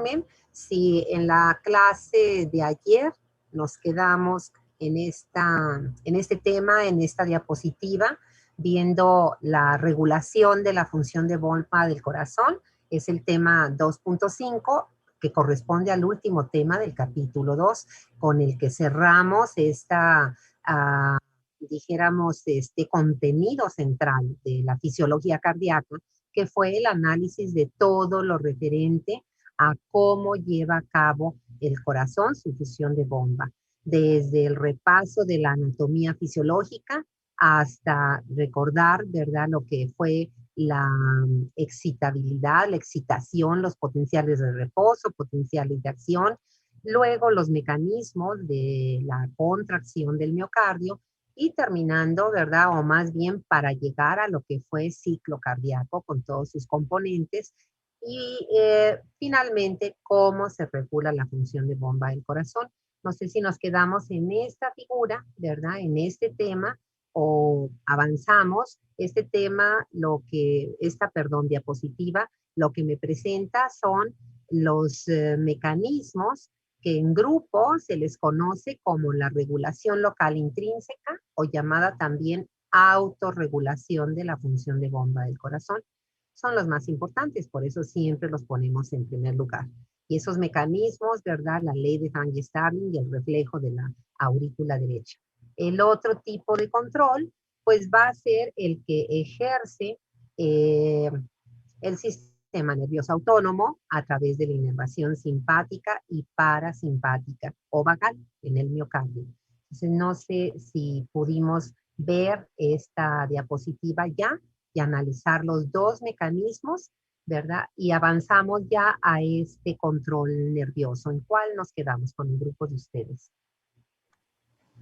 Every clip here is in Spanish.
informen si en la clase de ayer nos quedamos en este tema, en esta diapositiva, viendo la regulación de la función de bomba del corazón. Es el tema 2.5, que corresponde al último tema del capítulo 2, con el que cerramos dijéramos, este contenido central de la fisiología cardíaca, que fue el análisis de todo lo referente a cómo lleva a cabo el corazón su función de bomba, desde el repaso de la anatomía fisiológica hasta recordar, ¿verdad?, lo que fue la excitabilidad, la excitación, los potenciales de reposo, potenciales de acción, luego los mecanismos de la contracción del miocardio y terminando, ¿verdad?, o más bien para llegar a lo que fue ciclo cardíaco con todos sus componentes y finalmente cómo se regula la función de bomba del corazón. No sé si nos quedamos en esta figura, ¿verdad?, en este tema, o avanzamos. Este tema, diapositiva, lo que me presenta son los mecanismos que en grupo se les conoce como la regulación local intrínseca o llamada también autorregulación de la función de bomba del corazón. Son los más importantes, por eso siempre los ponemos en primer lugar. Y esos mecanismos, ¿verdad? La ley de Frank-Starling y el reflejo de la aurícula derecha. El otro tipo de control, pues va a ser el que ejerce el sistema nervioso autónomo a través de la inervación simpática y parasimpática o vagal en el miocardio. Entonces, no sé si pudimos ver esta diapositiva ya y analizar los dos mecanismos, ¿verdad? Y avanzamos ya a este control nervioso. ¿En cuál nos quedamos con el grupo de ustedes?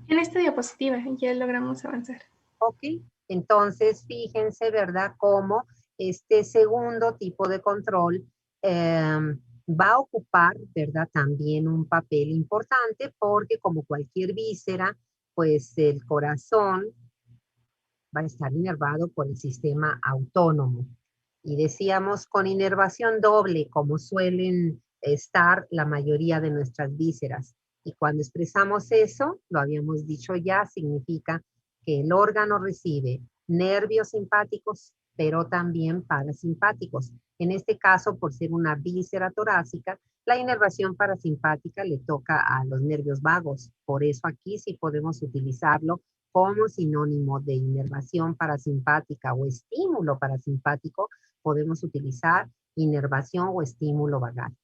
En esta diapositiva ya logramos avanzar. Ok, entonces fíjense, ¿verdad?, cómo este segundo tipo de control va a ocupar, ¿verdad?, también un papel importante porque como cualquier víscera, pues el corazón va a estar inervado por el sistema autónomo. Y decíamos con inervación doble, como suelen estar la mayoría de nuestras vísceras. Y cuando expresamos eso, lo habíamos dicho ya, significa que el órgano recibe nervios simpáticos, pero también parasimpáticos. En este caso, por ser una víscera torácica, la inervación parasimpática le toca a los nervios vagos. Por eso aquí sí podemos utilizarlo como sinónimo de inervación parasimpática o estímulo parasimpático, podemos utilizar inervación o estímulo vagal.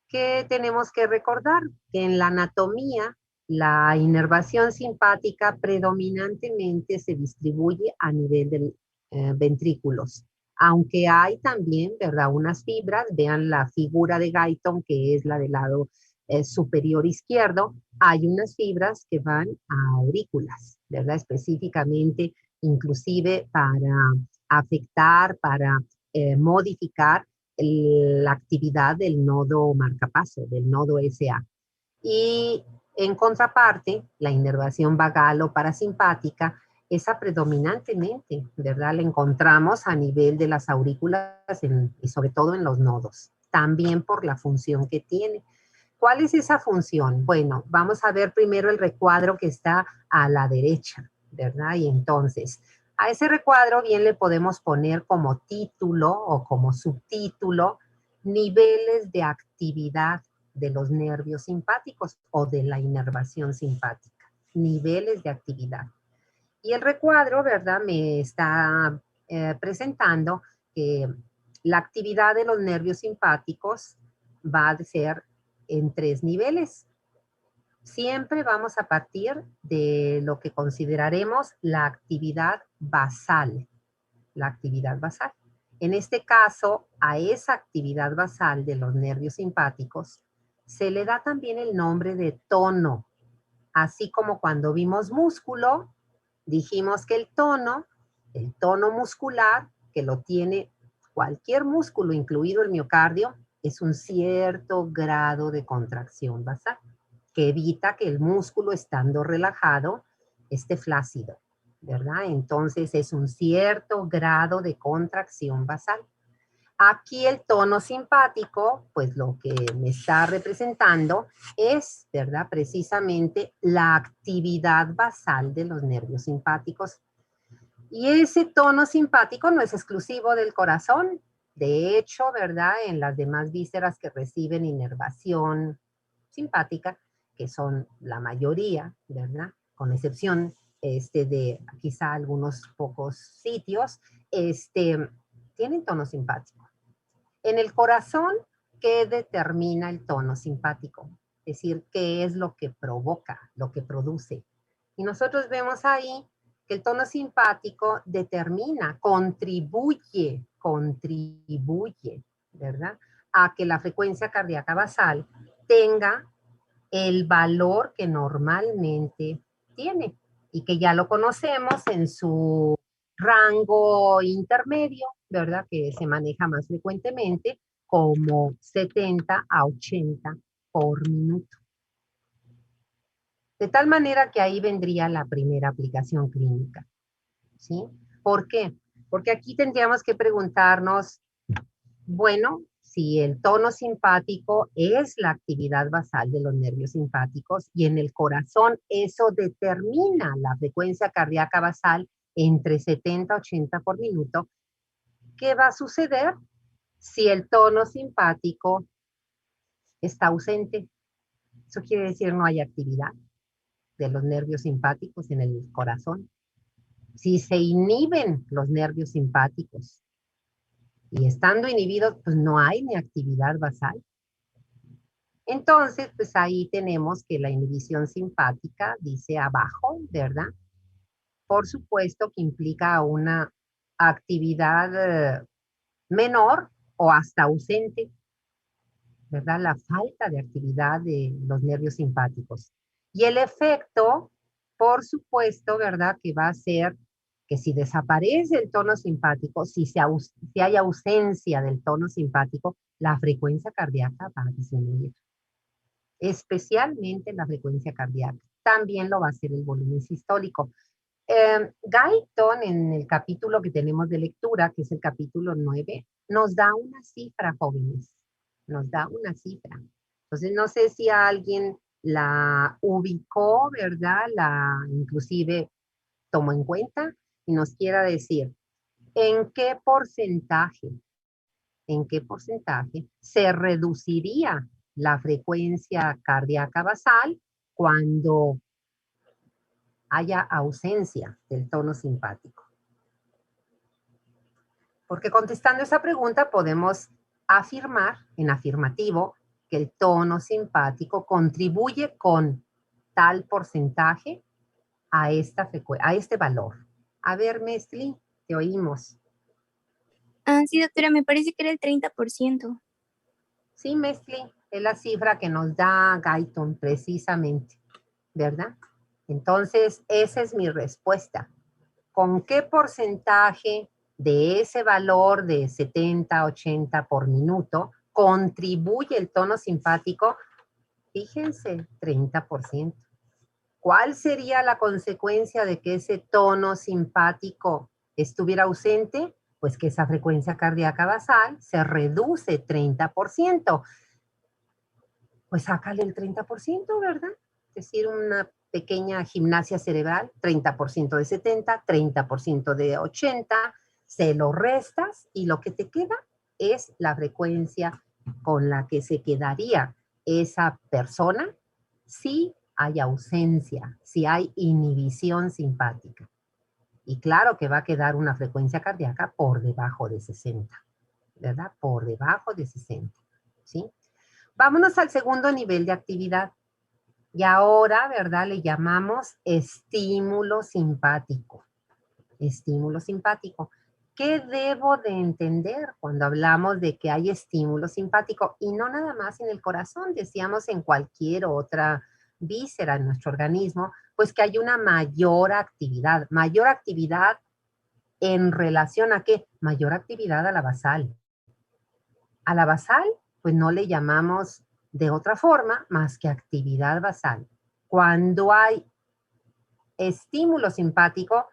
¿Qué tenemos que recordar? Que en la anatomía, la inervación simpática predominantemente se distribuye a nivel de ventrículos. Aunque hay también, ¿verdad?, unas fibras, vean la figura de Guyton, que es la del lado superior izquierdo, hay unas fibras que van a aurículas, ¿verdad? Específicamente, inclusive para afectar, para modificar la actividad del nodo marcapaso, del nodo SA. Y en contraparte, la inervación vagal o parasimpática, esa predominantemente, ¿verdad?, la encontramos a nivel de las aurículas y sobre todo en los nodos, también por la función que tiene. ¿Cuál es esa función? Bueno, vamos a ver primero el recuadro que está a la derecha, ¿verdad? Y entonces, a ese recuadro bien le podemos poner como título o como subtítulo niveles de actividad de los nervios simpáticos o de la inervación simpática. Niveles de actividad. Y el recuadro, ¿verdad?, me está presentando que la actividad de los nervios simpáticos va a ser en 3 niveles. Siempre vamos a partir de lo que consideraremos la actividad basal. La actividad basal. En este caso, a esa actividad basal de los nervios simpáticos se le da también el nombre de tono. Así como cuando vimos músculo, dijimos que el tono muscular, que lo tiene cualquier músculo, incluido el miocardio, es un cierto grado de contracción basal, que evita que el músculo, estando relajado, esté flácido, ¿verdad? Entonces es un cierto grado de contracción basal. Aquí el tono simpático, pues lo que me está representando es, ¿verdad? Precisamente la actividad basal de los nervios simpáticos. Y ese tono simpático no es exclusivo del corazón. De hecho, ¿verdad? En las demás vísceras que reciben inervación simpática, que son la mayoría, ¿verdad? Con excepción de quizá algunos pocos sitios, tienen tono simpático. En el corazón, ¿qué determina el tono simpático? Es decir, ¿qué es lo que provoca, lo que produce? Y nosotros vemos ahí que el tono simpático determina, contribuye, ¿verdad? A que la frecuencia cardíaca basal tenga el valor que normalmente tiene y que ya lo conocemos en su rango intermedio, ¿verdad? Que se maneja más frecuentemente como 70 a 80 por minuto. De tal manera que ahí vendría la primera aplicación clínica, ¿sí? ¿Por qué? Porque aquí tendríamos que preguntarnos, bueno, si el tono simpático es la actividad basal de los nervios simpáticos y en el corazón eso determina la frecuencia cardíaca basal entre 70 y 80 por minuto, ¿qué va a suceder si el tono simpático está ausente? Eso quiere decir no hay actividad de los nervios simpáticos en el corazón. Si se inhiben los nervios simpáticos y estando inhibidos, pues no hay ni actividad basal. Entonces, pues ahí tenemos que la inhibición simpática dice abajo, ¿verdad? Por supuesto que implica una actividad menor o hasta ausente, ¿verdad? La falta de actividad de los nervios simpáticos. Y el efecto, por supuesto, ¿verdad? Que va a ser que si desaparece el tono simpático, si hay ausencia del tono simpático, la frecuencia cardíaca va a disminuir, especialmente la frecuencia cardíaca. También lo va a hacer el volumen sistólico. Guyton, en el capítulo que tenemos de lectura, que es el capítulo 9, nos da una cifra, jóvenes. Nos da una cifra. Entonces, no sé si alguien la ubicó, ¿verdad? Inclusive tomó en cuenta y nos quiera decir en qué porcentaje se reduciría la frecuencia cardíaca basal cuando haya ausencia del tono simpático. Porque contestando esa pregunta podemos afirmar en afirmativo que el tono simpático contribuye con tal porcentaje a este valor. A ver, Mesli, te oímos. Ah, sí, doctora, me parece que era el 30%. Sí, Mesli, es la cifra que nos da Guyton precisamente, ¿verdad? Entonces, esa es mi respuesta. ¿Con qué porcentaje de ese valor de 70, 80 por minuto contribuye el tono simpático? Fíjense, 30%. ¿Cuál sería la consecuencia de que ese tono simpático estuviera ausente? Pues que esa frecuencia cardíaca basal se reduce 30%. Pues sácale el 30%, ¿verdad? Es decir, una pequeña gimnasia cerebral, 30% de 70, 30% de 80, se lo restas y lo que te queda es la frecuencia con la que se quedaría esa persona si hay ausencia, si hay inhibición simpática. Y claro que va a quedar una frecuencia cardíaca por debajo de 60, ¿verdad? Por debajo de 60, ¿sí? Vámonos al segundo nivel de actividad. Y ahora, ¿verdad? Le llamamos estímulo simpático. Estímulo simpático. ¿Qué debo de entender cuando hablamos de que hay estímulo simpático? Y no nada más en el corazón, decíamos en cualquier otra víscera en nuestro organismo, pues que hay una mayor actividad. Mayor actividad en relación a qué? Mayor actividad a la basal. A la basal, pues no le llamamos de otra forma más que actividad basal. Cuando hay estímulo simpático,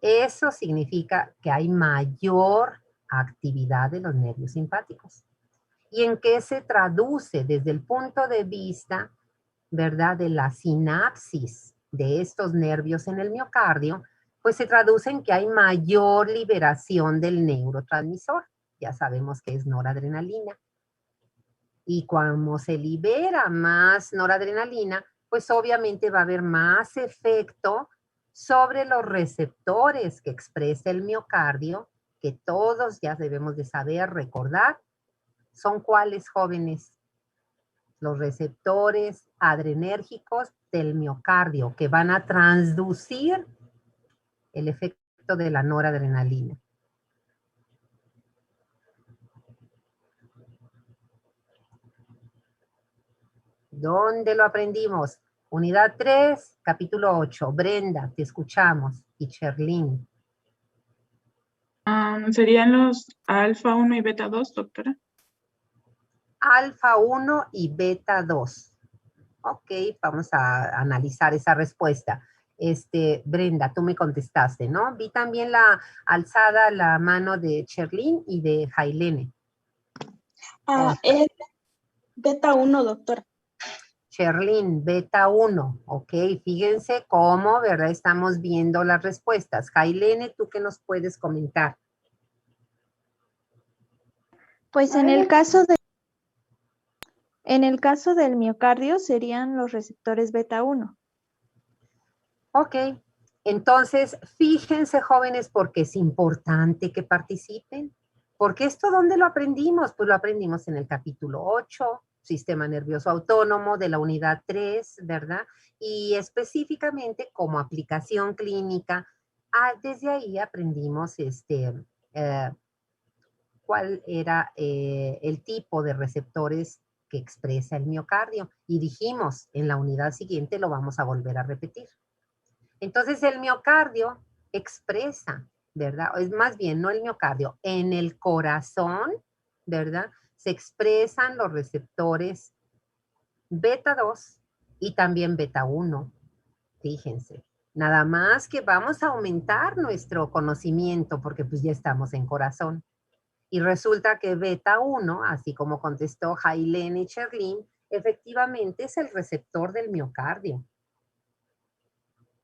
eso significa que hay mayor actividad de los nervios simpáticos. ¿Y en qué se traduce desde el punto de vista, verdad, de la sinapsis de estos nervios en el miocardio? Pues se traduce en que hay mayor liberación del neurotransmisor. Ya sabemos que es noradrenalina. Y cuando se libera más noradrenalina, pues obviamente va a haber más efecto sobre los receptores que expresa el miocardio, que todos ya debemos de saber, recordar. ¿Son cuáles, jóvenes? Los receptores adrenérgicos del miocardio, que van a transducir el efecto de la noradrenalina. ¿Dónde lo aprendimos? Unidad 3, capítulo 8. Brenda, te escuchamos. Y Cherlyn. ¿Serían los alfa 1 y beta 2, doctora? Alfa 1 y beta 2. Ok, vamos a analizar esa respuesta. Brenda, tú me contestaste, ¿no? Vi también la alzada la mano de Cherlyn y de Jailene. Es beta 1, doctora. Cherlyn, beta 1. Ok, fíjense cómo, ¿verdad? Estamos viendo las respuestas. Jailene, ¿tú qué nos puedes comentar? Pues en el caso del miocardio serían los receptores beta 1. Ok, entonces fíjense, jóvenes, porque es importante que participen. Porque esto, ¿dónde lo aprendimos? Pues lo aprendimos en el capítulo 8, Sistema Nervioso Autónomo de la unidad 3, ¿verdad? Y específicamente como aplicación clínica, desde ahí aprendimos cuál era el tipo de receptores que expresa el miocardio. Y dijimos, en la unidad siguiente lo vamos a volver a repetir. Entonces el miocardio expresa, ¿verdad? Es más bien, no el miocardio, en el corazón, ¿verdad? Se expresan los receptores beta 2 y también beta 1. Fíjense, nada más que vamos a aumentar nuestro conocimiento porque pues ya estamos en corazón. Y resulta que beta 1, así como contestó Jailene y Cherlyn, efectivamente es el receptor del miocardio.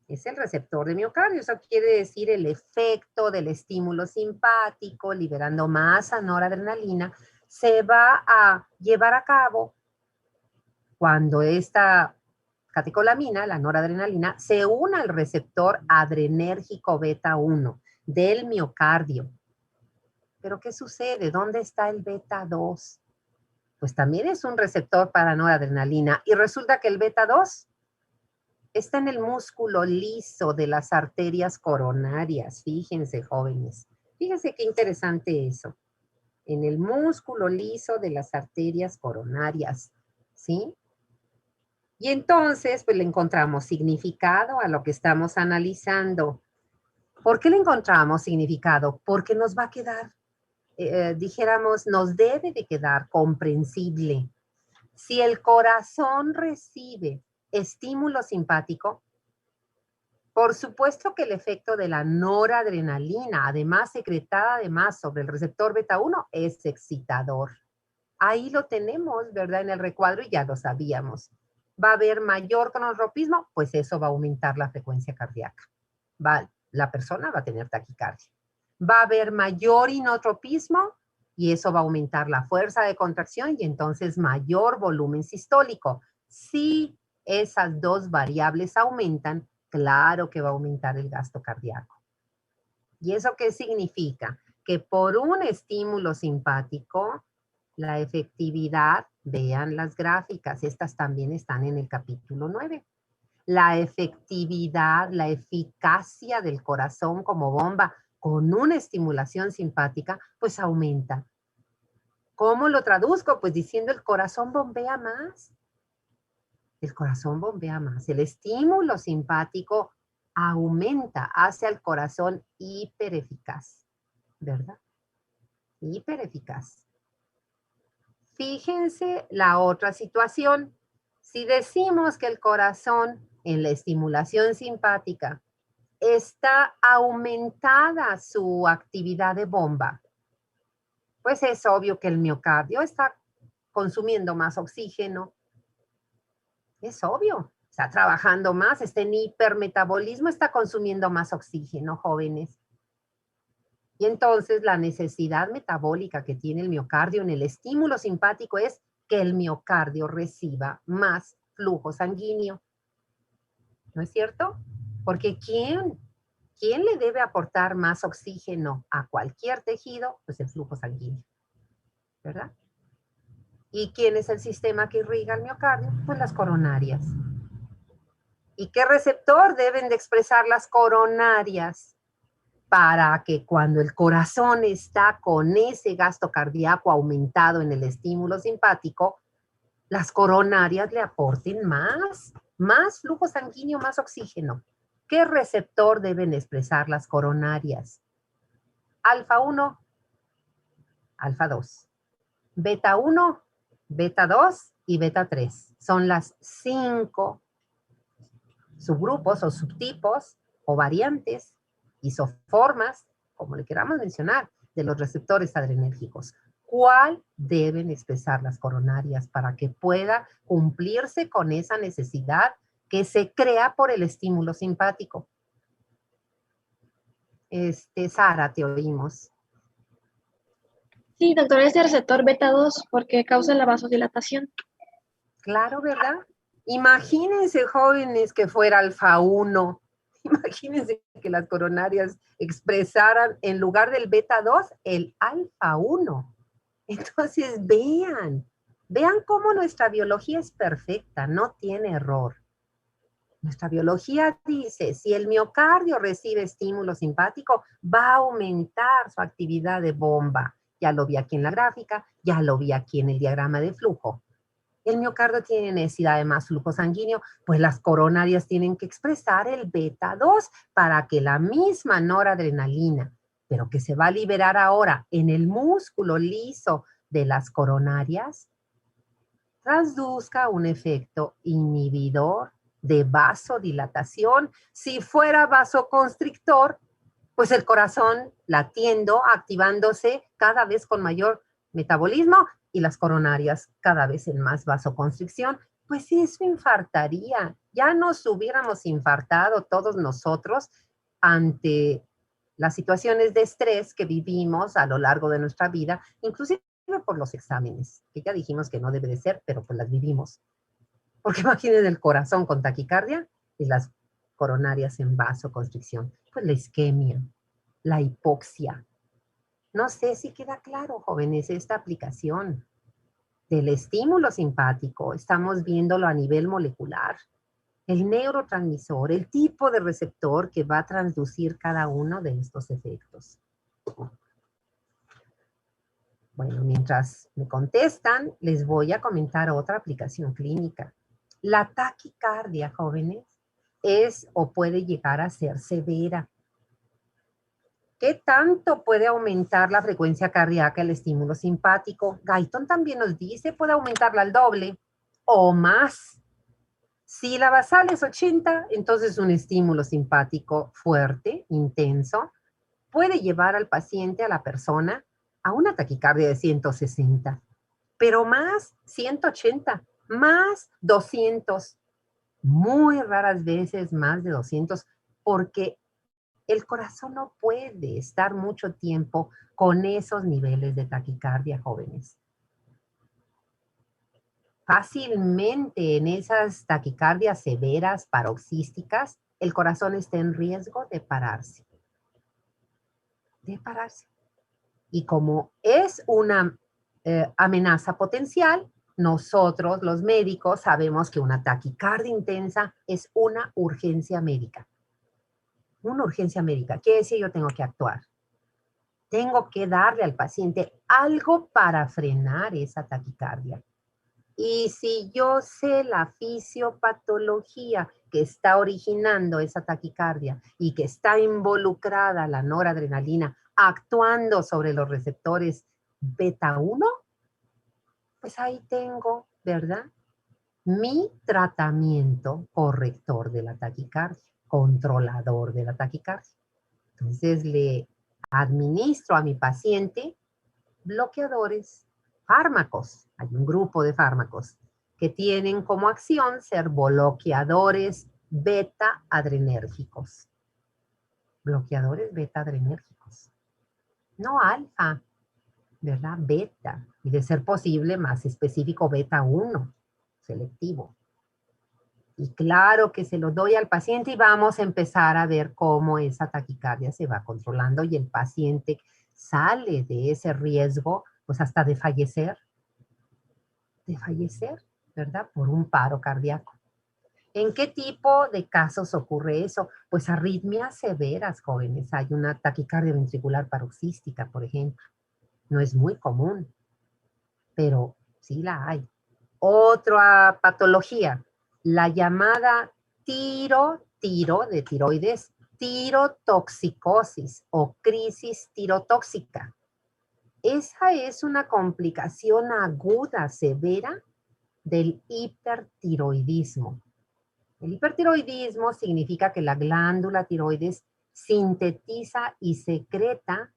Es el receptor de miocardio. Eso quiere decir el efecto del estímulo simpático, liberando más noradrenalina, se va a llevar a cabo cuando esta catecolamina, la noradrenalina, se une al receptor adrenérgico beta 1 del miocardio. ¿Pero qué sucede? ¿Dónde está el beta 2? Pues también es un receptor para noradrenalina. Y resulta que el beta 2 está en el músculo liso de las arterias coronarias. Fíjense, jóvenes. Fíjense qué interesante eso. En el músculo liso de las arterias coronarias. ¿Sí? Y entonces, pues le encontramos significado a lo que estamos analizando. ¿Por qué le encontramos significado? Porque nos va a quedar, dijéramos, nos debe de quedar comprensible. Si el corazón recibe estímulo simpático, por supuesto que el efecto de la noradrenalina, además secretada además sobre el receptor beta 1, es excitador. Ahí lo tenemos, ¿verdad? En el recuadro y ya lo sabíamos. ¿Va a haber mayor cronotropismo? Pues eso va a aumentar la frecuencia cardíaca. La persona va a tener taquicardia. Va a haber mayor inotropismo y eso va a aumentar la fuerza de contracción y entonces mayor volumen sistólico. Si esas dos variables aumentan, claro que va a aumentar el gasto cardíaco. ¿Y eso qué significa? Que por un estímulo simpático, la efectividad, vean las gráficas, estas también están en el capítulo 9. La efectividad, la eficacia del corazón como bomba con una estimulación simpática, pues aumenta. ¿Cómo lo traduzco? Pues diciendo el corazón bombea más. El corazón bombea más. El estímulo simpático aumenta, hace al corazón hipereficaz, ¿verdad? Hipereficaz. Fíjense la otra situación. Si decimos que el corazón en la estimulación simpática está aumentada su actividad de bomba, Pues es obvio que el miocardio está consumiendo más oxígeno. Es obvio, está trabajando más, está en hipermetabolismo, está consumiendo más oxígeno, jóvenes. Y entonces la necesidad metabólica que tiene el miocardio en el estímulo simpático es que el miocardio reciba más flujo sanguíneo. ¿No es cierto? Porque ¿quién le debe aportar más oxígeno a cualquier tejido? Pues el flujo sanguíneo, ¿verdad? ¿Y quién es el sistema que irriga el miocardio? Pues las coronarias. ¿Y qué receptor deben de expresar las coronarias? Para que cuando el corazón está con ese gasto cardíaco aumentado en el estímulo simpático, las coronarias le aporten más flujo sanguíneo, más oxígeno. ¿Qué receptor deben expresar las coronarias? Alfa 1, alfa 2. Beta 1, beta 2 y beta 3. Son las 5 subgrupos o subtipos o variantes, isoformas, como le queramos mencionar, de los receptores adrenérgicos. ¿Cuál deben expresar las coronarias para que pueda cumplirse con esa necesidad que se crea por el estímulo simpático? Sara, te oímos. Sí, doctor, es el receptor beta 2 porque causa la vasodilatación. Claro, ¿verdad? Imagínense, jóvenes, que fuera alfa 1. Imagínense que las coronarias expresaran en lugar del beta 2 el alfa 1. Entonces vean cómo nuestra biología es perfecta, no tiene error. Nuestra biología dice, si el miocardio recibe estímulo simpático, va a aumentar su actividad de bomba. Ya lo vi aquí en la gráfica, ya lo vi aquí en el diagrama de flujo. El miocardio tiene necesidad de más flujo sanguíneo, pues las coronarias tienen que expresar el beta 2 para que la misma noradrenalina, pero que se va a liberar ahora en el músculo liso de las coronarias, transduzca un efecto inhibidor de vasodilatación. Si fuera vasoconstrictor, pues el corazón latiendo, activándose cada vez con mayor metabolismo y las coronarias cada vez en más vasoconstricción, pues eso infartaría. Ya nos hubiéramos infartado todos nosotros ante las situaciones de estrés que vivimos a lo largo de nuestra vida, inclusive por los exámenes, que ya dijimos que no debe de ser, pero pues las vivimos. Porque imaginen el corazón con taquicardia y las coronarias en vasoconstricción. Pues la isquemia, la hipoxia. No sé si queda claro, jóvenes, esta aplicación del estímulo simpático. Estamos viéndolo a nivel molecular. El neurotransmisor, el tipo de receptor que va a transducir cada uno de estos efectos. Bueno, mientras me contestan, les voy a comentar otra aplicación clínica. La taquicardia, jóvenes, es o puede llegar a ser severa. ¿Qué tanto puede aumentar la frecuencia cardíaca el estímulo simpático? Guyton también nos dice, puede aumentarla al doble o más. Si la basal es 80, entonces un estímulo simpático fuerte, intenso, puede llevar al paciente, a la persona, a una taquicardia de 160, pero más 180, más 200, muy raras veces más de 200, porque el corazón no puede estar mucho tiempo con esos niveles de taquicardia, jóvenes. Fácilmente en esas taquicardias severas, paroxísticas, el corazón está en riesgo de pararse. Y como es una amenaza potencial, nosotros los médicos sabemos que una taquicardia intensa es una urgencia médica. Una urgencia médica. ¿Qué decir? Yo tengo que actuar. Tengo que darle al paciente algo para frenar esa taquicardia. Y si yo sé la fisiopatología que está originando esa taquicardia y que está involucrada la noradrenalina actuando sobre los receptores beta 1, pues ahí tengo, ¿verdad? Mi tratamiento corrector de la taquicardia, controlador de la taquicardia. Entonces le administro a mi paciente bloqueadores, fármacos. Hay un grupo de fármacos que tienen como acción ser bloqueadores beta-adrenérgicos. Bloqueadores beta-adrenérgicos. No alfa, ¿verdad? Beta. Y de ser posible, más específico, beta 1, selectivo. Y claro que se lo doy al paciente y vamos a empezar a ver cómo esa taquicardia se va controlando y el paciente sale de ese riesgo, pues hasta de fallecer, ¿verdad? Por un paro cardíaco. ¿En qué tipo de casos ocurre eso? Pues arritmias severas, jóvenes. Hay una taquicardia ventricular paroxística, por ejemplo. No es muy común, pero sí la hay. Otra patología, la llamada tiro de tiroides, tirotoxicosis o crisis tirotóxica. Esa es una complicación aguda, severa del hipertiroidismo. El hipertiroidismo significa que la glándula tiroides sintetiza y secreta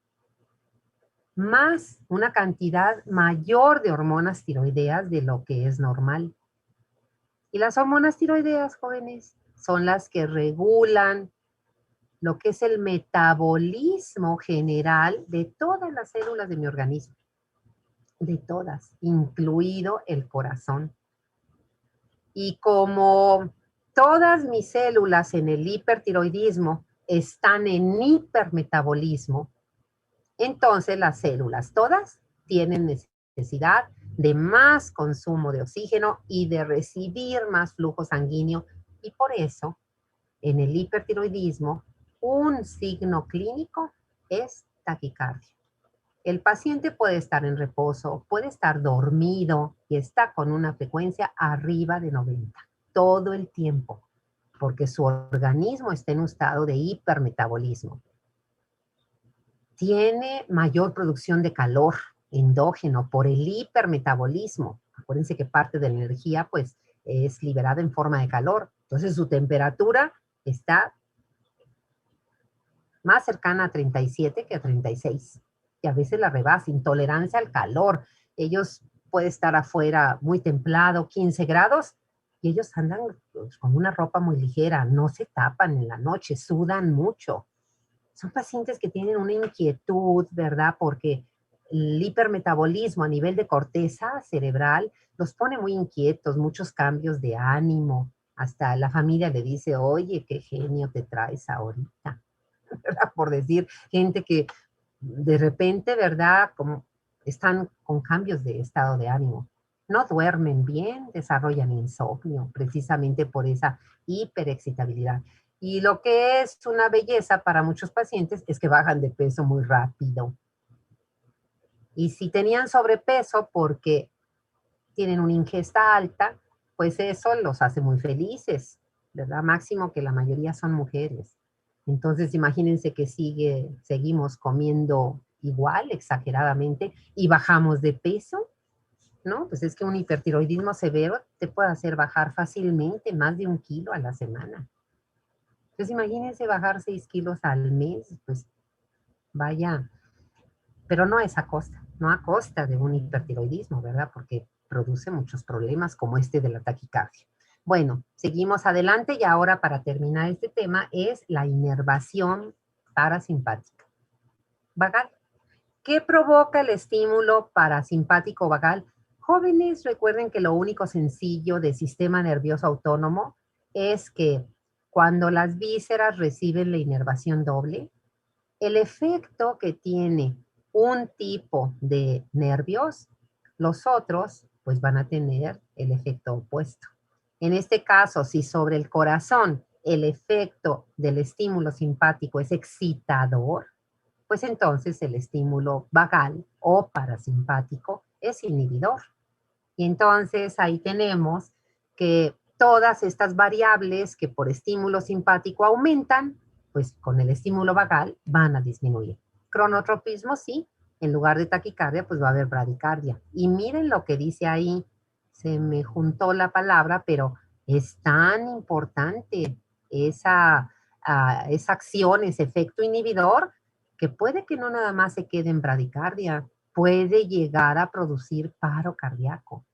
más una cantidad mayor de hormonas tiroideas de lo que es normal. Y las hormonas tiroideas, jóvenes, son las que regulan lo que es el metabolismo general de todas las células de mi organismo. De todas, incluido el corazón. Y como todas mis células en el hipertiroidismo están en hipermetabolismo, entonces las células todas tienen necesidad de más consumo de oxígeno y de recibir más flujo sanguíneo. Y por eso, en el hipertiroidismo, un signo clínico es taquicardia. El paciente puede estar en reposo, puede estar dormido y está con una frecuencia arriba de 90 todo el tiempo, porque su organismo está en un estado de hipermetabolismo. Tiene mayor producción de calor endógeno por el hipermetabolismo. Acuérdense que parte de la energía pues es liberada en forma de calor. Entonces su temperatura está más cercana a 37 que a 36. Y a veces la rebasa, intolerancia al calor. Ellos pueden estar afuera muy templado, 15 grados, y ellos andan pues, con una ropa muy ligera, no se tapan en la noche, sudan mucho. Son pacientes que tienen una inquietud, ¿verdad? Porque el hipermetabolismo a nivel de corteza cerebral los pone muy inquietos, muchos cambios de ánimo. Hasta la familia le dice, oye, qué genio te traes ahorita, ¿verdad? Por decir, gente que de repente, ¿verdad? Como están con cambios de estado de ánimo. No duermen bien, desarrollan insomnio, precisamente por esa hiperexcitabilidad. Y lo que es una belleza para muchos pacientes es que bajan de peso muy rápido. Y si tenían sobrepeso porque tienen una ingesta alta, pues eso los hace muy felices, ¿verdad? Máximo que la mayoría son mujeres. Entonces imagínense que seguimos comiendo igual, exageradamente, y bajamos de peso, ¿no? Pues es que un hipertiroidismo severo te puede hacer bajar fácilmente más de 1 kilo a la semana. Entonces imagínense bajar 6 kilos al mes, pues vaya, pero no es a costa, no a costa de un hipertiroidismo, ¿verdad? Porque produce muchos problemas como este de la taquicardia. Bueno, seguimos adelante y ahora para terminar este tema es la inervación parasimpática vagal. ¿Qué provoca el estímulo parasimpático vagal? Jóvenes, recuerden que lo único sencillo del sistema nervioso autónomo es que cuando las vísceras reciben la inervación doble, el efecto que tiene un tipo de nervios, los otros pues van a tener el efecto opuesto. En este caso, si sobre el corazón el efecto del estímulo simpático es excitador, pues entonces el estímulo vagal o parasimpático es inhibidor. Y entonces ahí tenemos que todas estas variables que por estímulo simpático aumentan, pues con el estímulo vagal van a disminuir. Cronotropismo sí, en lugar de taquicardia pues va a haber bradicardia. Y miren lo que dice ahí, se me juntó la palabra, pero es tan importante esa acción, ese efecto inhibidor, que puede que no nada más se quede en bradicardia, puede llegar a producir paro cardíaco.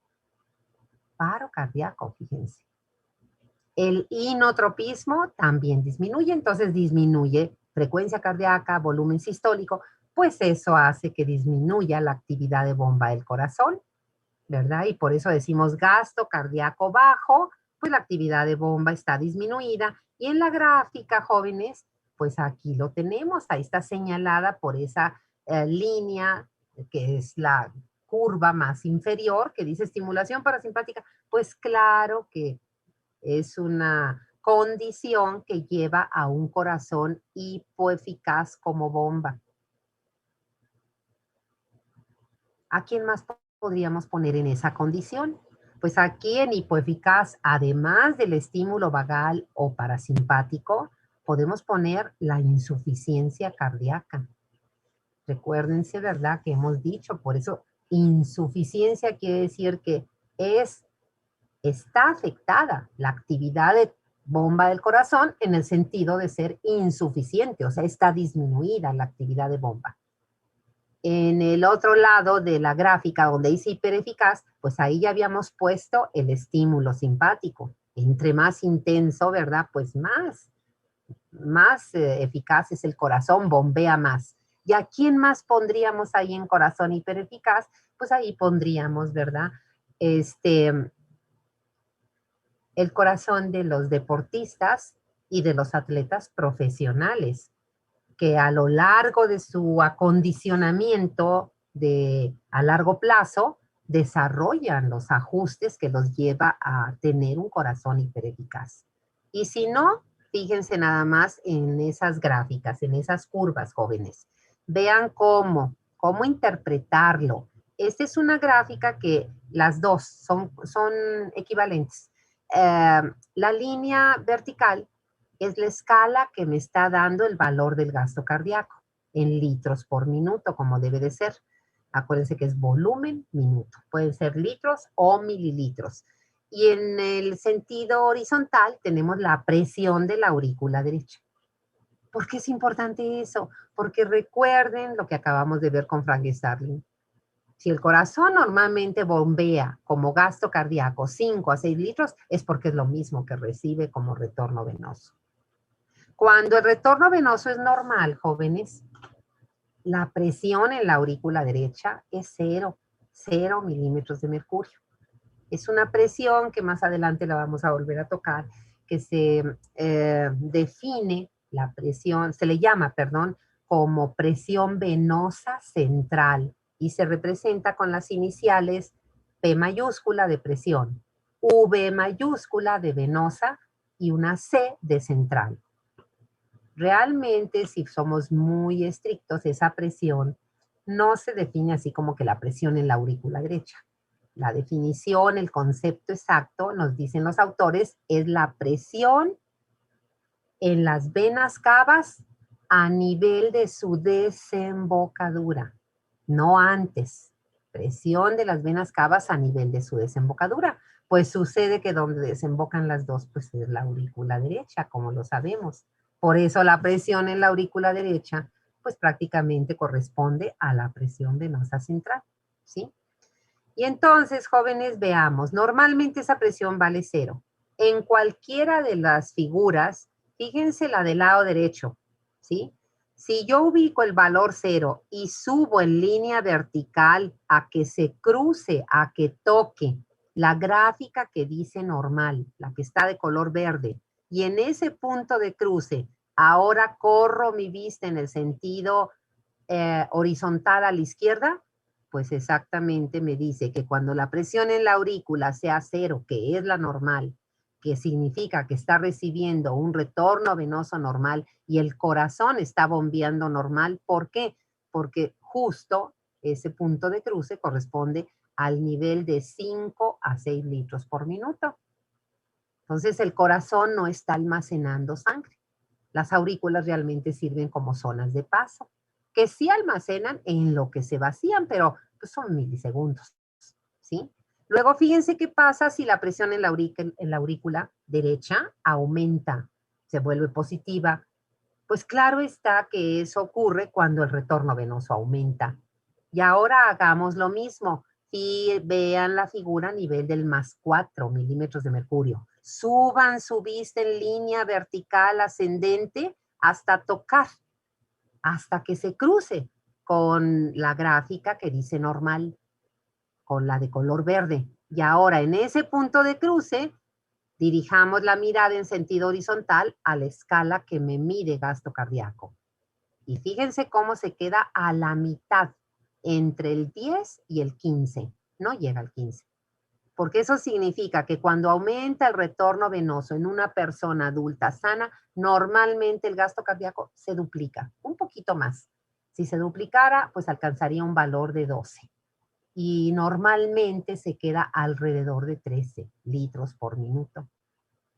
Paro cardíaco, fíjense. El inotropismo también disminuye, entonces disminuye frecuencia cardíaca, volumen sistólico, pues eso hace que disminuya la actividad de bomba del corazón, ¿verdad? Y por eso decimos gasto cardíaco bajo, pues la actividad de bomba está disminuida. Y en la gráfica, jóvenes, pues aquí lo tenemos, ahí está señalada por esa línea que es la curva más inferior, que dice estimulación parasimpática, pues claro que es una condición que lleva a un corazón hipoeficaz como bomba. ¿A quién más podríamos poner en esa condición? Pues aquí en hipoeficaz, además del estímulo vagal o parasimpático, podemos poner la insuficiencia cardíaca. Recuérdense, ¿verdad? Que hemos dicho, por eso insuficiencia quiere decir que está afectada la actividad de bomba del corazón en el sentido de ser insuficiente, o sea, está disminuida la actividad de bomba. En el otro lado de la gráfica donde dice hipereficaz, pues ahí ya habíamos puesto el estímulo simpático. Entre más intenso, ¿verdad? Pues más eficaz es el corazón, bombea más. ¿Y a quién más pondríamos ahí en corazón hipereficaz? Pues ahí pondríamos, ¿verdad? El corazón de los deportistas y de los atletas profesionales, que a lo largo de su acondicionamiento a largo plazo, desarrollan los ajustes que los lleva a tener un corazón hipereficaz. Y si no, fíjense nada más en esas gráficas, en esas curvas, jóvenes. Vean cómo interpretarlo. Esta es una gráfica que las dos son equivalentes. La línea vertical es la escala que me está dando el valor del gasto cardíaco en litros por minuto, como debe de ser. Acuérdense que es volumen, minuto. Pueden ser litros o mililitros. Y en el sentido horizontal tenemos la presión de la aurícula derecha. ¿Por qué es importante eso? Porque recuerden lo que acabamos de ver con Frank Starling. Si el corazón normalmente bombea como gasto cardíaco 5 a 6 litros, es porque es lo mismo que recibe como retorno venoso. Cuando el retorno venoso es normal, jóvenes, la presión en la aurícula derecha es 0 milímetros de mercurio. Es una presión que más adelante la vamos a volver a tocar, que se define la presión, se le llama, perdón, como presión venosa central y se representa con las iniciales P mayúscula de presión, V mayúscula de venosa y una C de central. Realmente, si somos muy estrictos, esa presión no se define así como que la presión en la aurícula derecha. La definición, el concepto exacto, nos dicen los autores, es la presión en las venas cavas a nivel de su desembocadura, no antes. Presión de las venas cavas a nivel de su desembocadura. Pues sucede que donde desembocan las dos, pues es la aurícula derecha, como lo sabemos. Por eso la presión en la aurícula derecha, pues prácticamente corresponde a la presión venosa central, ¿sí? Y entonces, jóvenes, veamos, normalmente esa presión vale 0. En cualquiera de las figuras, fíjense la del lado derecho, ¿sí? Si yo ubico el valor 0 y subo en línea vertical a que se cruce, a que toque la gráfica que dice normal, la que está de color verde, y en ese punto de cruce, ahora corro mi vista en el sentido horizontal a la izquierda, pues exactamente me dice que cuando la presión en la aurícula sea 0, que es la normal, que significa que está recibiendo un retorno venoso normal y el corazón está bombeando normal. ¿Por qué? Porque justo ese punto de cruce corresponde al nivel de 5 a 6 litros por minuto. Entonces el corazón no está almacenando sangre. Las aurículas realmente sirven como zonas de paso, que sí almacenan en lo que se vacían, pero pues son milisegundos, ¿sí? Luego fíjense qué pasa si la presión en la aurícula derecha aumenta, se vuelve positiva. Pues claro está que eso ocurre cuando el retorno venoso aumenta. Y ahora hagamos lo mismo. Y vean la figura a nivel del +4 milímetros de mercurio. Suban su vista en línea vertical ascendente hasta tocar, hasta que se cruce con la gráfica que dice normal, con la de color verde. Y ahora en ese punto de cruce, dirijamos la mirada en sentido horizontal a la escala que me mide gasto cardíaco. Y fíjense cómo se queda a la mitad, entre el 10 y el 15. No llega al 15. Porque eso significa que cuando aumenta el retorno venoso en una persona adulta sana, normalmente el gasto cardíaco se duplica, un poquito más. Si se duplicara, pues alcanzaría un valor de 12. Y normalmente se queda alrededor de 13 litros por minuto.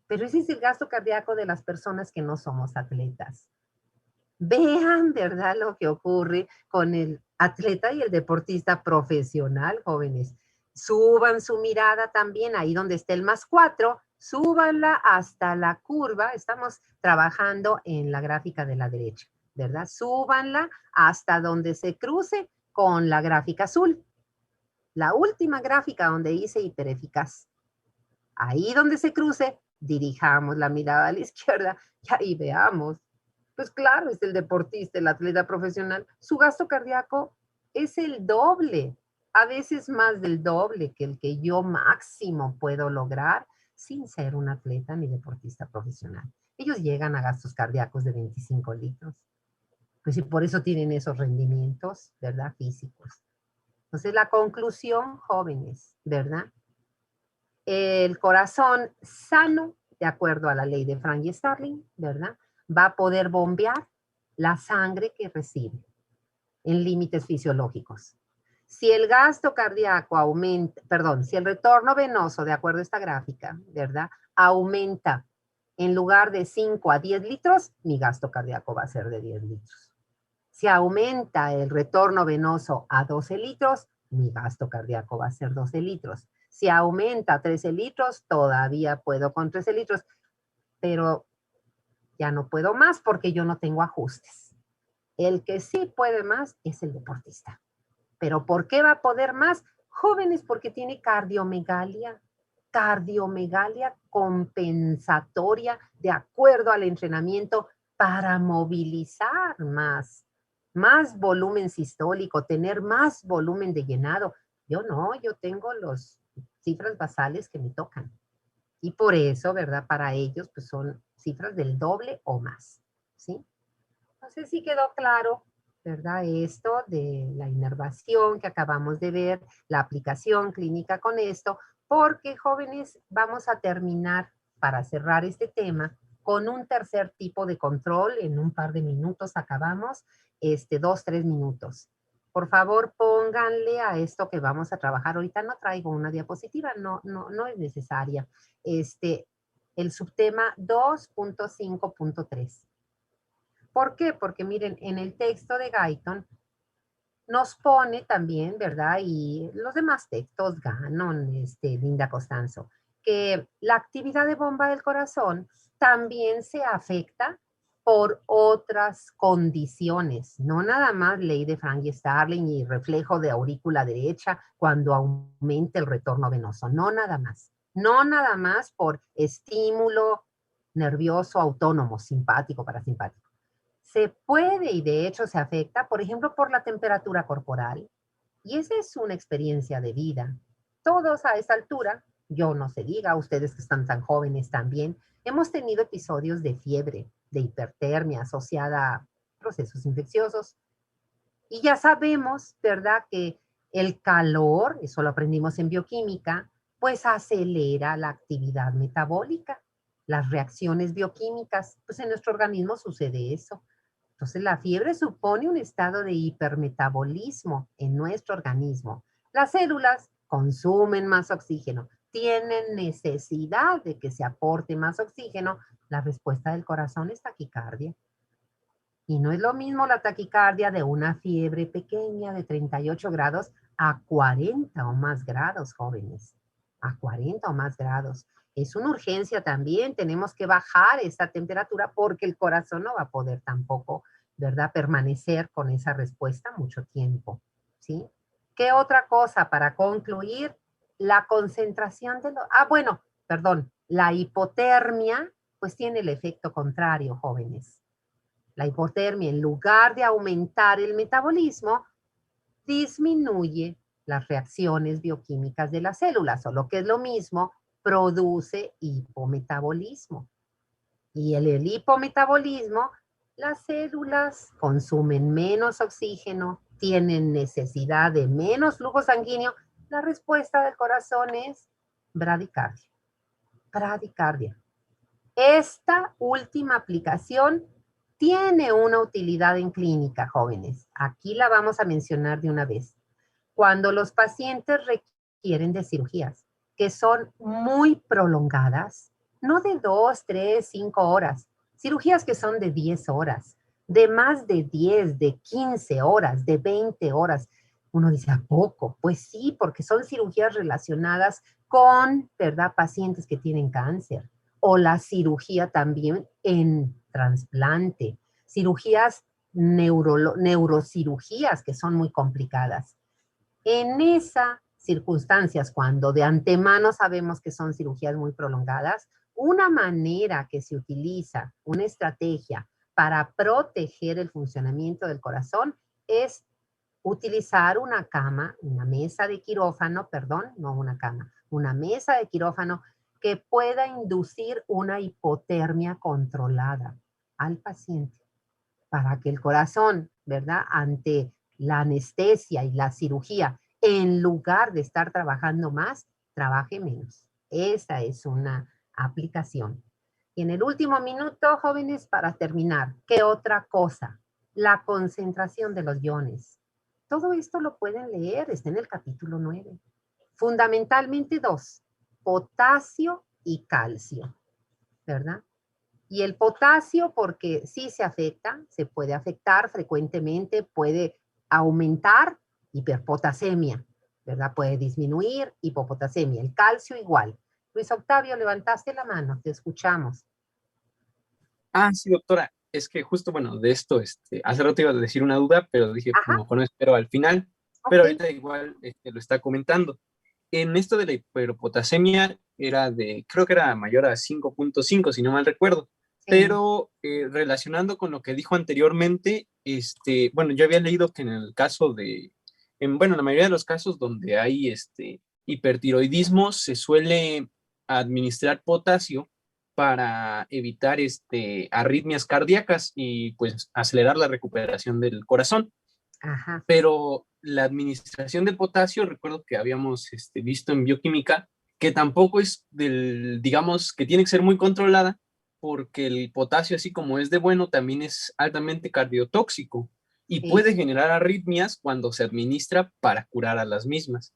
Pero ese es el gasto cardíaco de las personas que no somos atletas. Vean, ¿verdad?, lo que ocurre con el atleta y el deportista profesional, jóvenes. Suban su mirada también ahí donde está el +4, súbanla hasta la curva. Estamos trabajando en la gráfica de la derecha, ¿verdad? Súbanla hasta donde se cruce con la gráfica azul. La última gráfica donde hice hipereficaz. Ahí donde se cruce, dirijamos la mirada a la izquierda y ahí veamos. Pues claro, es el deportista, el atleta profesional. Su gasto cardíaco es el doble, a veces más del doble que el que yo máximo puedo lograr sin ser un atleta ni deportista profesional. Ellos llegan a gastos cardíacos de 25 litros. Pues y por eso tienen esos rendimientos, ¿verdad? Físicos. Entonces la conclusión, jóvenes, ¿verdad? El corazón sano, de acuerdo a la ley de Frank y Starling, ¿verdad?, va a poder bombear la sangre que recibe en límites fisiológicos. Si el gasto cardíaco aumenta, perdón, si el retorno venoso, de acuerdo a esta gráfica, ¿verdad?, aumenta en lugar de 5 a 10 litros, mi gasto cardíaco va a ser de 10 litros. Si aumenta el retorno venoso a 12 litros, mi gasto cardíaco va a ser 12 litros. Si aumenta a 13 litros, todavía puedo con 13 litros, pero ya no puedo más porque yo no tengo ajustes. El que sí puede más es el deportista. ¿Pero por qué va a poder más? Jóvenes, porque tiene cardiomegalia compensatoria de acuerdo al entrenamiento para movilizar más volumen sistólico, tener más volumen de llenado. Yo no, yo tengo las cifras basales que me tocan. Y por eso, ¿verdad? Para ellos, pues son cifras del doble o más, ¿sí? No sé si quedó claro, ¿verdad? Esto de la inervación que acabamos de ver, la aplicación clínica con esto, porque, jóvenes, vamos a terminar, para cerrar este tema, con un tercer tipo de control. En un par de minutos acabamos, 2, 3 minutos. Por favor, pónganle a esto que vamos a trabajar. Ahorita no traigo una diapositiva, no es necesaria. El subtema 2.5.3. ¿Por qué? Porque miren, en el texto de Guyton nos pone también, ¿verdad? Y los demás textos, Gannon, Linda Costanzo, que la actividad de bomba del corazón también se afecta por otras condiciones, no nada más ley de Frank y Starling y reflejo de aurícula derecha cuando aumenta el retorno venoso, no nada más por estímulo nervioso autónomo, simpático, parasimpático. Se puede y de hecho se afecta, por ejemplo, por la temperatura corporal. Y esa es una experiencia de vida. Todos a esa altura, yo no se diga, ustedes que están tan jóvenes también, hemos tenido episodios de fiebre, de hipertermia asociada a procesos infecciosos. Y ya sabemos, ¿verdad?, que el calor, eso lo aprendimos en bioquímica, pues acelera la actividad metabólica, las reacciones bioquímicas, pues en nuestro organismo sucede eso. Entonces, la fiebre supone un estado de hipermetabolismo en nuestro organismo. Las células consumen más oxígeno, tienen necesidad de que se aporte más oxígeno. La respuesta del corazón es taquicardia. Y no es lo mismo la taquicardia de una fiebre pequeña de 38 grados a 40 o más grados, jóvenes. A 40 o más grados. Es una urgencia también, tenemos que bajar esa temperatura porque el corazón no va a poder tampoco, ¿verdad?, permanecer con esa respuesta mucho tiempo. ¿sí? ¿Qué otra cosa para concluir? La concentración de los... bueno, perdón, la hipotermia, pues tiene el efecto contrario, jóvenes. La hipotermia, en lugar de aumentar el metabolismo, disminuye las reacciones bioquímicas de las células, o lo que es lo mismo, produce hipometabolismo. Y el hipometabolismo, las células consumen menos oxígeno, tienen necesidad de menos flujo sanguíneo. La respuesta del corazón es bradicardia. Bradicardia. Esta última aplicación tiene una utilidad en clínica, jóvenes. Aquí la vamos a mencionar de una vez. Cuando los pacientes requieren de cirugías que son muy prolongadas, no de 2, 3, 5 horas, cirugías que son de 10 horas, de más de 10, de 15 horas, de 20 horas. Uno dice, ¿a poco? Pues sí, porque son cirugías relacionadas con, ¿verdad?, pacientes que tienen cáncer, o la cirugía también en trasplante, cirugías neurocirugías que son muy complicadas. En esas circunstancias, cuando de antemano sabemos que son cirugías muy prolongadas, una manera que se utiliza, una estrategia para proteger el funcionamiento del corazón es utilizar una cama, una mesa de quirófano, perdón, no una cama, una mesa de quirófano que pueda inducir una hipotermia controlada al paciente para que el corazón, ¿verdad?, ante la anestesia y la cirugía, en lugar de estar trabajando más, trabaje menos. Esa es una aplicación. Y en el último minuto, jóvenes, para terminar, ¿qué otra cosa? La concentración de los iones. Todo esto lo pueden leer, está en el capítulo 9. Fundamentalmente dos, potasio y calcio, ¿verdad? Y el potasio, porque sí se afecta, se puede afectar frecuentemente, puede aumentar hiperpotasemia, ¿verdad? Puede disminuir hipopotasemia. El calcio igual. Luis Octavio, levantaste la mano, te escuchamos. Sí, doctora, es que justo, bueno, de esto, hace rato iba a decir una duda, pero dije, Ajá, mejor no espero al final, pero ok. ahorita igual lo está comentando. En esto de la hiperpotasemia era creo que era mayor a 5.5 si no mal recuerdo, Sí, pero relacionando con lo que dijo anteriormente, bueno, yo había leído que en el caso bueno, en la mayoría de los casos donde hay hipertiroidismo, se suele administrar potasio para evitar arritmias cardíacas y pues acelerar la recuperación del corazón. ajá, Pero la administración de potasio, recuerdo que habíamos visto en bioquímica, que tampoco es digamos, que tiene que ser muy controlada, porque el potasio, así como es de bueno, también es altamente cardiotóxico y sí, puede generar arritmias cuando se administra para curar a las mismas.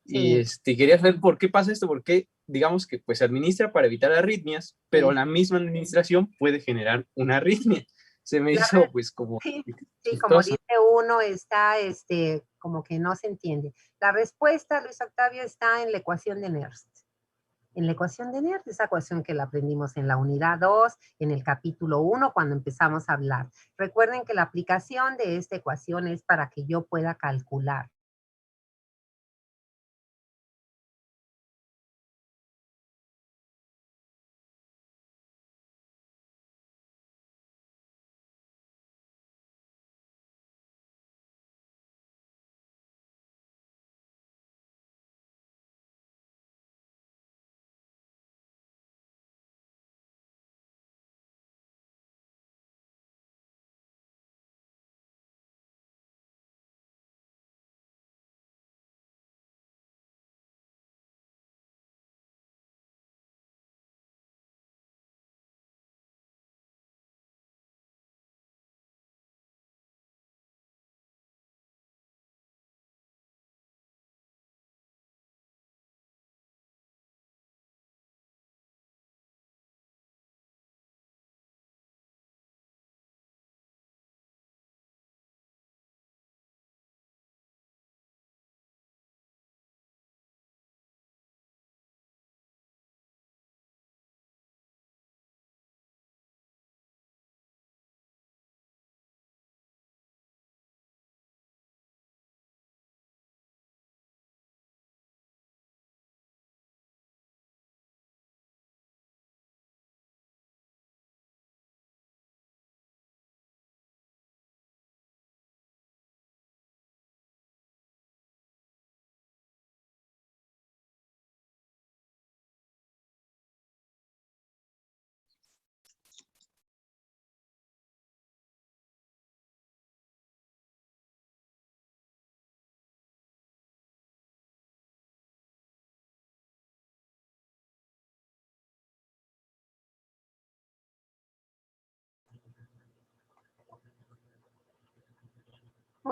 Y sí, quería saber por qué pasa esto, porque digamos que pues se administra para evitar arritmias, pero sí. la misma administración puede generar una arritmia. Se me La hizo pues como Sí, sí, como chistoso. dice uno, está como que no se entiende. La respuesta, Luis Octavio, está en la ecuación de Nernst. En la ecuación de Nernst, esa ecuación que la aprendimos en la unidad 2, en el capítulo 1, cuando empezamos a hablar. Recuerden que la aplicación de esta ecuación es para que yo pueda calcular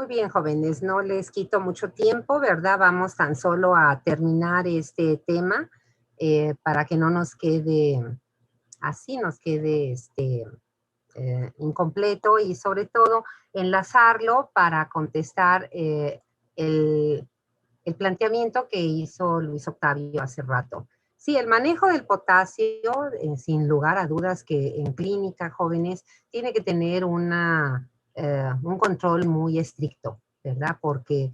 Muy bien, jóvenes, no les quito mucho tiempo, ¿verdad? Vamos tan solo a terminar este tema para que no nos quede así, nos quede incompleto y sobre todo enlazarlo para contestar el, el planteamiento que hizo Luis Octavio hace rato. Sí, el manejo del potasio, sin lugar a dudas que en clínica, jóvenes, tiene que tener un control muy estricto, ¿verdad? Porque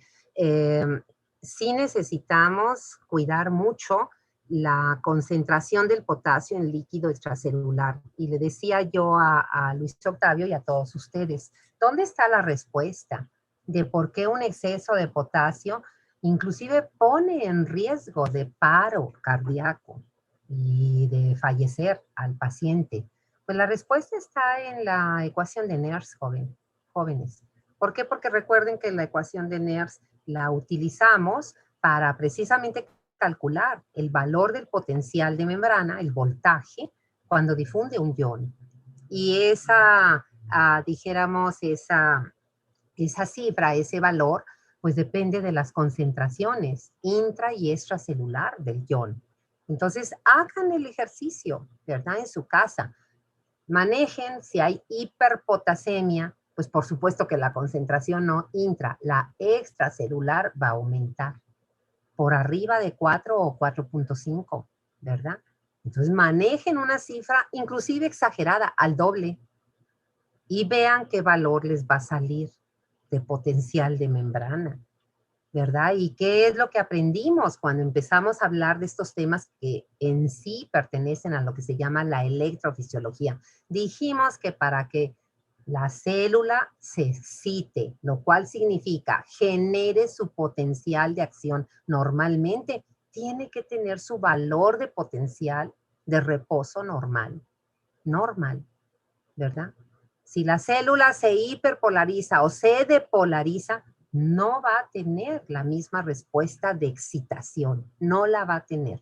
sí necesitamos cuidar mucho la concentración del potasio en líquido extracelular. Y le decía yo a Luis Octavio y a todos ustedes, ¿dónde está la respuesta de por qué un exceso de potasio inclusive pone en riesgo de paro cardíaco y de fallecer al paciente? Pues la respuesta está en la ecuación de Nernst, jóvenes. ¿Por qué? Porque recuerden que la ecuación de Nernst la utilizamos para precisamente calcular el valor del potencial de membrana, el voltaje, cuando difunde un ion. Y dijéramos, esa cifra, ese valor, pues depende de las concentraciones intra y extracelular del ion. Entonces, hagan el ejercicio, ¿verdad? En su casa. Manejen si hay hiperpotasemia, pues por supuesto que la concentración no intra, la extracelular va a aumentar por arriba de 4 o 4.5, ¿verdad? Entonces manejen una cifra inclusive exagerada al doble y vean qué valor les va a salir de potencial de membrana, ¿verdad? Y qué es lo que aprendimos cuando empezamos a hablar de estos temas que en sí pertenecen a lo que se llama la electrofisiología. Dijimos que para que la célula se excite, lo cual significa genere su potencial de acción normalmente, tiene que tener su valor de potencial de reposo normal, ¿verdad? Si la célula se hiperpolariza o se depolariza, no va a tener la misma respuesta de excitación, no la va a tener.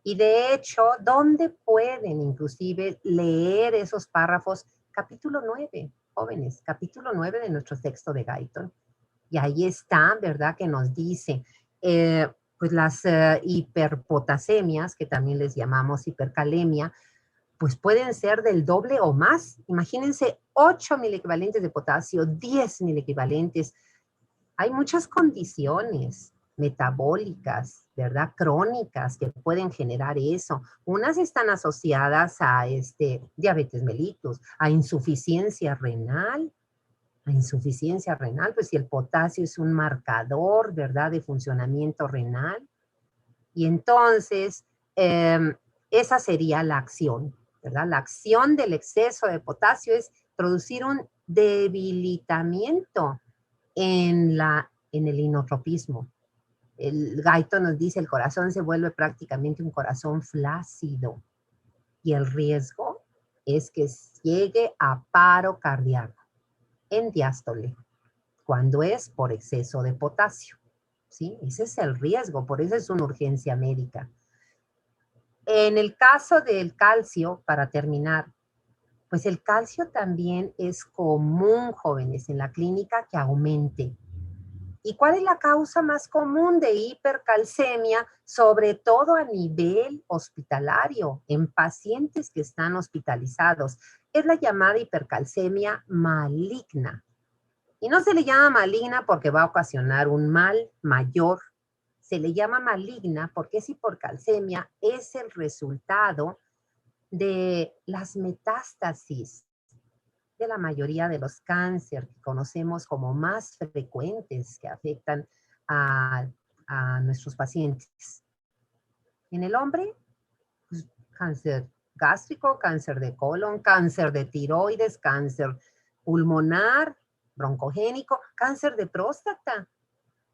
Y de hecho, ¿dónde pueden inclusive leer esos párrafos? Capítulo 9, jóvenes, capítulo 9 de nuestro texto de Guyton. Y ahí está, ¿verdad? Que nos dice, pues las hiperpotasemias, que también les llamamos hipercalemia, pues pueden ser del doble o más. Imagínense 8 milequivalentes de potasio, 10 milequivalentes. Hay muchas condiciones metabólicas, ¿verdad? Crónicas que pueden generar eso. Unas están asociadas a diabetes mellitus, a insuficiencia renal. Pues si el potasio es un marcador, ¿verdad? De funcionamiento renal. Y entonces, esa sería la acción, ¿verdad? La acción del exceso de potasio es producir un debilitamiento en el inotropismo. El Guyton nos dice, el corazón se vuelve prácticamente un corazón flácido y el riesgo es que llegue a paro cardíaco en diástole, cuando es por exceso de potasio, ¿sí? Ese es el riesgo, por eso es una urgencia médica. En el caso del calcio, para terminar, pues el calcio también es común, jóvenes, en la clínica que aumente. ¿Y cuál es la causa más común de hipercalcemia, sobre todo a nivel hospitalario, en pacientes que están hospitalizados? Es la llamada hipercalcemia maligna. Y no se le llama maligna porque va a ocasionar un mal mayor. Se le llama maligna porque esa hipercalcemia es el resultado de las metástasis de la mayoría de los cánceres que conocemos como más frecuentes que afectan a nuestros pacientes. En el hombre, pues, cáncer gástrico, cáncer de colon, cáncer de tiroides, cáncer pulmonar, broncogénico, cáncer de próstata.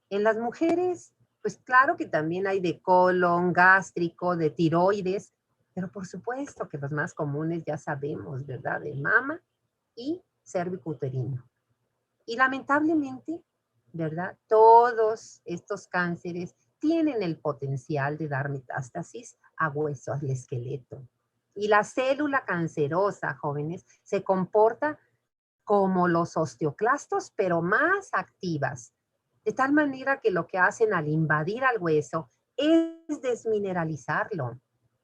En las mujeres, pues claro que también hay de colon, gástrico, de tiroides, pero por supuesto que los más comunes ya sabemos, ¿verdad? De mama y cervicuterino. Y lamentablemente, ¿verdad? Todos estos cánceres tienen el potencial de dar metástasis a hueso, al esqueleto. Y la célula cancerosa, jóvenes, se comporta como los osteoclastos, pero más activas. De tal manera que lo que hacen al invadir al hueso es desmineralizarlo,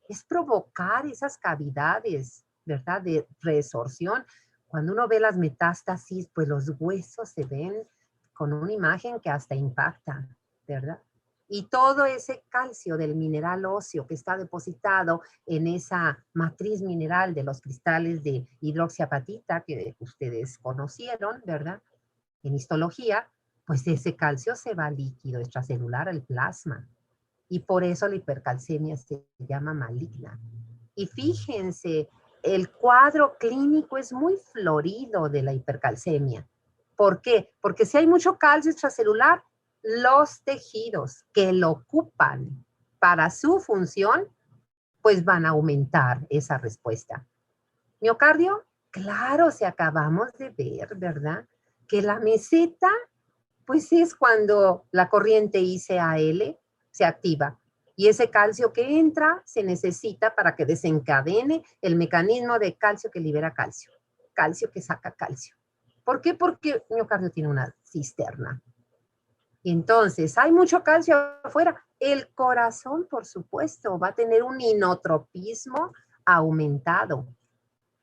es provocar esas cavidades, ¿verdad? De resorción. Cuando uno ve las metástasis, pues los huesos se ven con una imagen que hasta impacta, ¿verdad? Y todo ese calcio del mineral óseo que está depositado en esa matriz mineral de los cristales de hidroxiapatita que ustedes conocieron, ¿verdad? En histología, pues ese calcio se va líquido extracelular al plasma. Y por eso la hipercalcemia se llama maligna. Y fíjense, el cuadro clínico es muy florido de la hipercalcemia. ¿Por qué? Porque si hay mucho calcio extracelular, los tejidos que lo ocupan para su función, pues van a aumentar esa respuesta. Miocardio, claro, si acabamos de ver, ¿verdad? Que la meseta, pues es cuando la corriente ICAL se activa. Y ese calcio que entra se necesita para que desencadene el mecanismo de calcio que libera calcio. Calcio que saca calcio. ¿Por qué? Porque el miocardio tiene una cisterna. Entonces, hay mucho calcio afuera. El corazón, por supuesto, va a tener un inotropismo aumentado.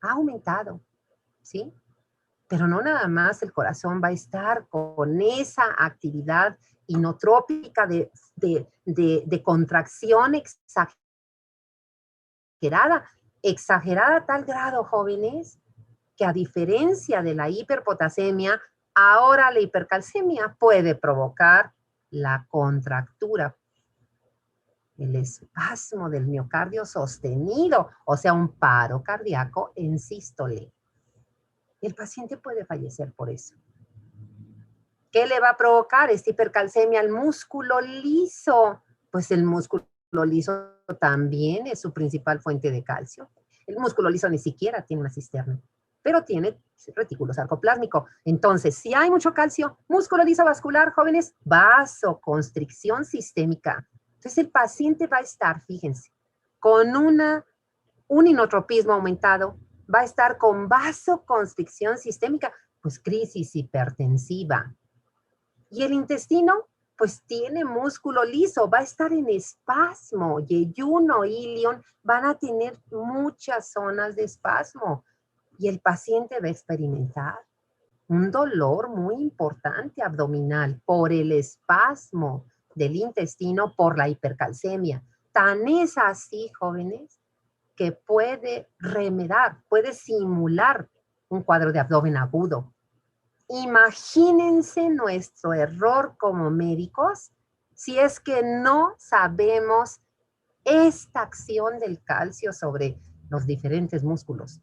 Aumentado, ¿sí? Pero no nada más el corazón va a estar con esa actividad inotrópica de contracción exagerada a tal grado, jóvenes, que a diferencia de la hiperpotasemia, ahora la hipercalcemia puede provocar la contractura, el espasmo del miocardio sostenido, o sea, un paro cardíaco en sístole. El paciente puede fallecer por eso. ¿Qué le va a provocar esta hipercalcemia al músculo liso? Pues el músculo liso también es su principal fuente de calcio. El músculo liso ni siquiera tiene una cisterna, pero tiene retículo sarcoplásmico. Entonces, si hay mucho calcio, músculo liso vascular, jóvenes, vasoconstricción sistémica. Entonces, el paciente va a estar, fíjense, con un inotropismo aumentado, va a estar con vasoconstricción sistémica, pues crisis hipertensiva. Y el intestino, pues tiene músculo liso, va a estar en espasmo. Yeyuno, ilion, van a tener muchas zonas de espasmo. Y el paciente va a experimentar un dolor muy importante abdominal por el espasmo del intestino, por la hipercalcemia. Tan es así, jóvenes, que puede remedar, puede simular un cuadro de abdomen agudo. Imagínense nuestro error como médicos si es que no sabemos esta acción del calcio sobre los diferentes músculos.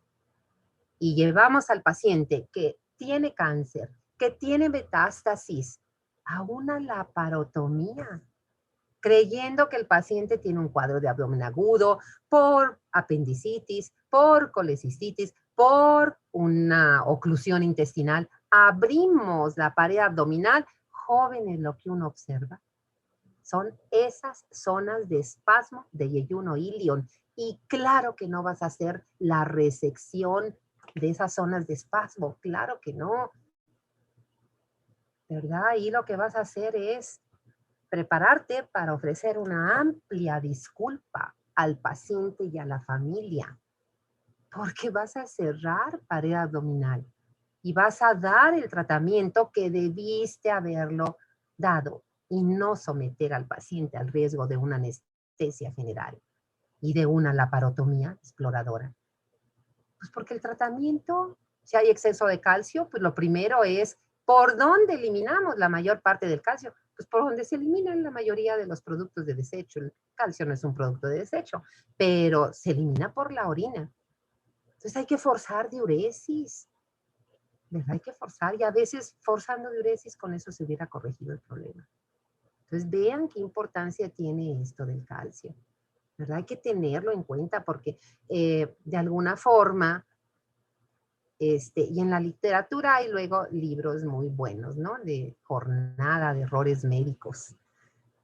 Y llevamos al paciente que tiene cáncer, que tiene metástasis, a una laparotomía, creyendo que el paciente tiene un cuadro de abdomen agudo por apendicitis, por colecistitis, por una oclusión intestinal. Abrimos la pared abdominal. Jóvenes, lo que uno observa son esas zonas de espasmo de yeyuno ilion. Y claro que no vas a hacer la resección de esas zonas de espasmo. Claro que no. ¿Verdad? Y lo que vas a hacer es prepararte para ofrecer una amplia disculpa al paciente y a la familia, porque vas a cerrar pared abdominal y vas a dar el tratamiento que debiste haberlo dado y no someter al paciente al riesgo de una anestesia general y de una laparotomía exploradora. Pues porque el tratamiento, si hay exceso de calcio, pues lo primero es ¿por dónde eliminamos la mayor parte del calcio? Pues por donde se eliminan la mayoría de los productos de desecho. El calcio no es un producto de desecho, pero se elimina por la orina. Entonces hay que forzar diuresis. ¿Verdad? Hay que forzar y a veces forzando diuresis con eso se hubiera corregido el problema. Entonces vean qué importancia tiene esto del calcio. ¿Verdad? Hay que tenerlo en cuenta porque de alguna forma y en la literatura hay luego libros muy buenos, ¿no? De jornada de errores médicos.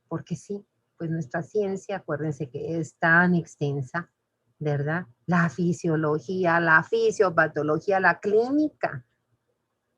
Porque sí, pues nuestra ciencia, acuérdense que es tan extensa, ¿verdad? La fisiología, la fisiopatología, la clínica.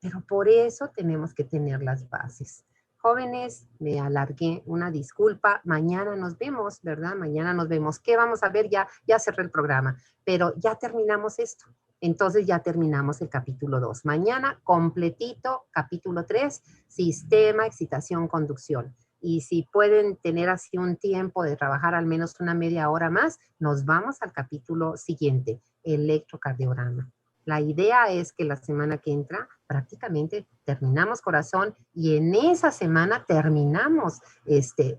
pero por eso tenemos que tener las bases. Jóvenes, me alargué, una disculpa, mañana nos vemos, ¿verdad? Mañana nos vemos. ¿Qué vamos a ver? Ya cerré el programa, pero ya terminamos esto. Entonces ya terminamos el capítulo 2. Mañana completito, capítulo 3, sistema, excitación, conducción. Y si pueden tener así un tiempo de trabajar al menos una media hora más, nos vamos al capítulo siguiente, electrocardiograma. La idea es que la semana que entra prácticamente terminamos corazón y en esa semana terminamos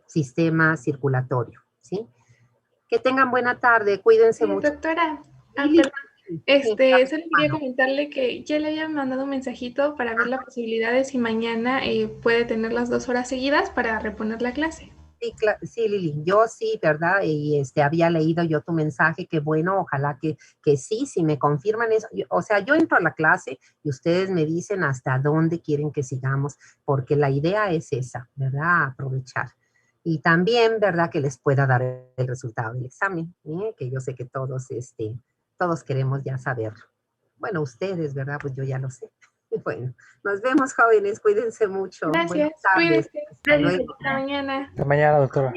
sistema circulatorio, ¿sí? Que tengan buena tarde, cuídense mucho. Doctora, Lili, perdón, solo quería comentarle que ya le había mandado un mensajito para ver la posibilidad de si mañana puede tener las 2 horas seguidas para reponer la clase. Sí, Lili, yo sí, ¿verdad? Y había leído yo tu mensaje, que bueno, ojalá que sí, si me confirman eso. O sea, yo entro a la clase y ustedes me dicen hasta dónde quieren que sigamos, porque la idea es esa, ¿verdad? Aprovechar. Y también, ¿verdad? Que les pueda dar el resultado del examen, que yo sé que todos queremos ya saberlo. Bueno, ustedes, ¿verdad? Pues yo ya lo sé. Bueno, nos vemos, jóvenes, cuídense mucho. Gracias, Buenas tardes. cuídese. Hasta luego. Hasta mañana. Hasta mañana, doctora.